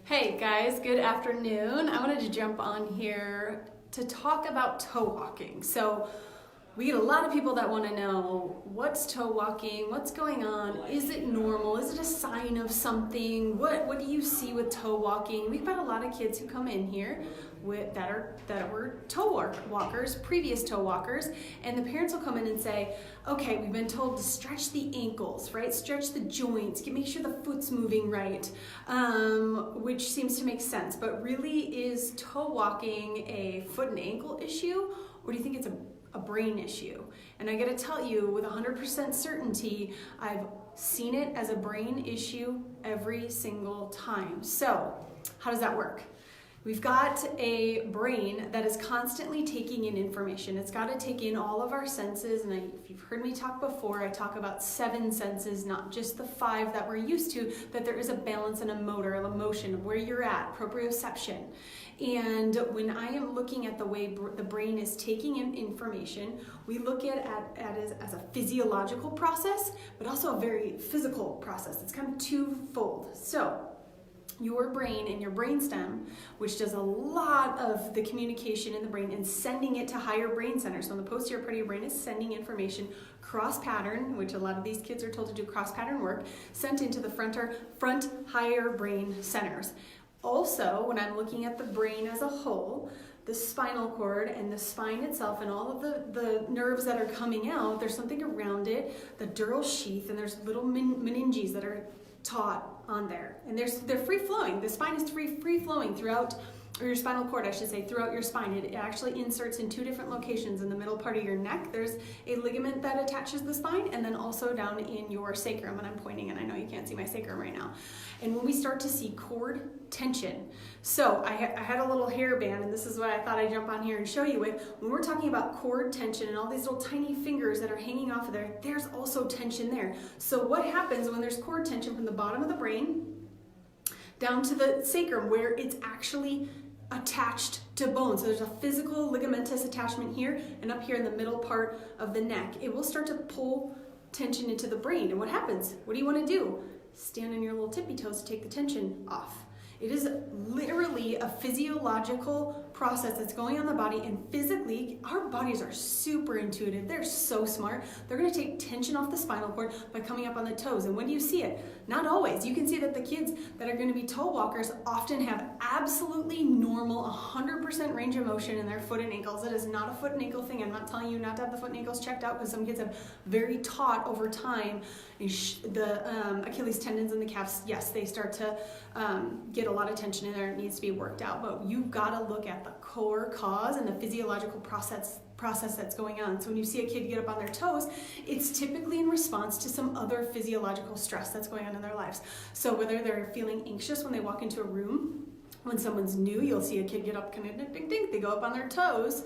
Hey guys, good afternoon. I wanted to jump on here to talk about toe walking. So we get a lot of people that want to know what's toe walking, what's going on, is it normal, is it a sign of something, what do you see with toe walking? We've got a lot of kids who come in here that were toe walkers, previous toe walkers, and the parents will come in and say, okay, we've been told to stretch the ankles, right? Stretch the joints, make sure the foot's moving right, which seems to make sense. But really, is toe walking a foot and ankle issue, or do you think it's a brain issue? And I gotta tell you with 100% certainty, I've seen it as a brain issue every single time. So how does that work? We've got a brain that is constantly taking in information. It's got to take in all of our senses, and if you've heard me talk before, I talk about 7 senses, not just the 5 that we're used to, that there is a balance and a motor, a motion of where you're at, proprioception. And when I am looking at the way the brain is taking in information, we look at it as a physiological process, but also a very physical process. It's kind of twofold. So your brain and your brainstem, which does a lot of the communication in the brain and sending it to higher brain centers. So in the posterior part of your brain is sending information cross pattern, which a lot of these kids are told to do cross pattern work, sent into the front higher brain centers. Also, when I'm looking at the brain as a whole, the spinal cord and the spine itself and all of the nerves that are coming out, there's something around it, the dural sheath, and there's little meninges that are taught on there, and they're free flowing. The spine is free flowing throughout, or your spinal cord, I should say, throughout your spine. It actually inserts in 2 different locations. In the middle part of your neck, there's a ligament that attaches the spine, and then also down in your sacrum. And I'm pointing, and I know you can't see my sacrum right now. And when we start to see cord tension, so I had a little hairband, and this is what I thought I'd jump on here and show you with. When we're talking about cord tension and all these little tiny fingers that are hanging off of there, there's also tension there. So what happens when there's cord tension from the bottom of the brain down to the sacrum, where it's actually attached to bone? So there's a physical ligamentous attachment here, and up here in the middle part of the neck, it will start to pull tension into the brain. And what happens? What do you want to do? Stand on your little tippy toes to take the tension off. It is literally a physiological process that's going on in the body, and physically, our bodies are super intuitive. They're so smart. They're going to take tension off the spinal cord by coming up on the toes. And when do you see it? Not always. You can see that the kids that are going to be toe walkers often have absolutely normal 100% range of motion in their foot and ankles. It is not a foot and ankle thing. I'm not telling you not to have the foot and ankles checked out, because some kids have very taut over time. The Achilles tendons and the calves, yes, they start to get a lot of tension in there. It needs to be worked out, but you've got to look at the core cause and the physiological process that's going on. So when you see a kid get up on their toes, it's typically in response to some other physiological stress that's going on in their lives. So whether they're feeling anxious when they walk into a room, when someone's new, you'll see a kid get up, kind of ding, ding, ding, they go up on their toes.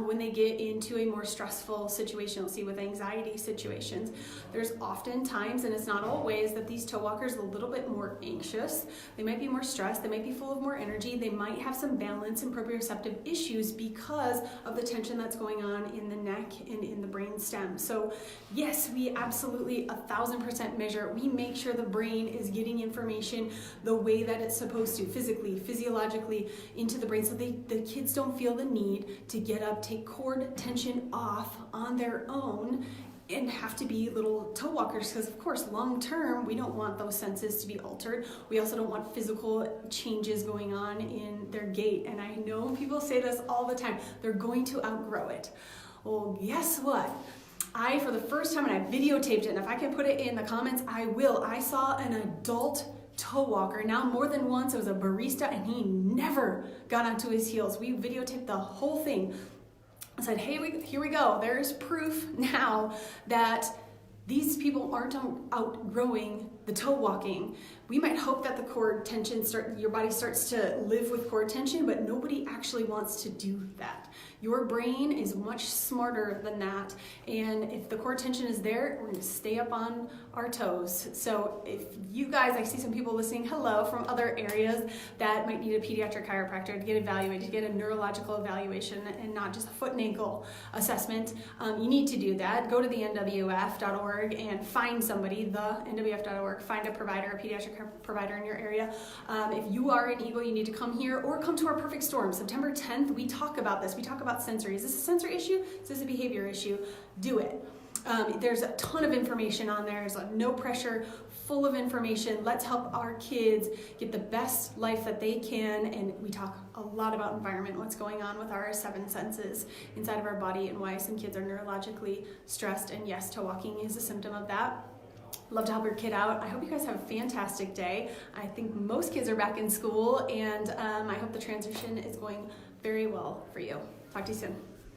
When they get into a more stressful situation, you'll see with anxiety situations, there's often times, and it's not always, that these toe walkers are a little bit more anxious. They might be more stressed, they might be full of more energy, they might have some balance and proprioceptive issues because of the tension that's going on in the neck and in the brain stem. So yes, we absolutely 1000% measure. We make sure the brain is getting information the way that it's supposed to, physically, physiologically into the brain, so the kids don't feel the need to get up, take cord tension off on their own, and have to be little toe walkers, because of course long term we don't want those senses to be altered. We also don't want physical changes going on in their gait. And I know people say this all the time, they're going to outgrow it. Well, guess what? For the first time, and I videotaped it, and if I can put it in the comments, I will. I saw an adult toe walker, now more than once. It was a barista, and he never got onto his heels. We videotaped the whole thing. I said, hey, here we go. There's proof now that these people aren't outgrowing the toe walking. We might hope that the cord tension your body starts to live with cord tension, but nobody actually wants to do that. Your brain is much smarter than that, and if the core tension is there, we're going to stay up on our toes. So if you guys, I see some people listening, hello, from other areas that might need a pediatric chiropractor to get evaluated, to get a neurological evaluation and not just a foot and ankle assessment, you need to do that. Go to the nwf.org and find somebody, the nwf.org, find a provider, a pediatric care provider in your area. If you are in Eagle, you need to come here or come to our Perfect Storm. September 10th, we talk about this. We talk about sensory. Is this a sensory issue? Is this a behavior issue? Do it. There's a ton of information on there. There's no pressure, full of information. Let's help our kids get the best life that they can. And we talk a lot about environment, what's going on with our 7 senses inside of our body and why some kids are neurologically stressed. And yes, toe walking is a symptom of that. Love to help your kid out. I hope you guys have a fantastic day. I think most kids are back in school, and I hope the transition is going very well for you. Talk to you soon.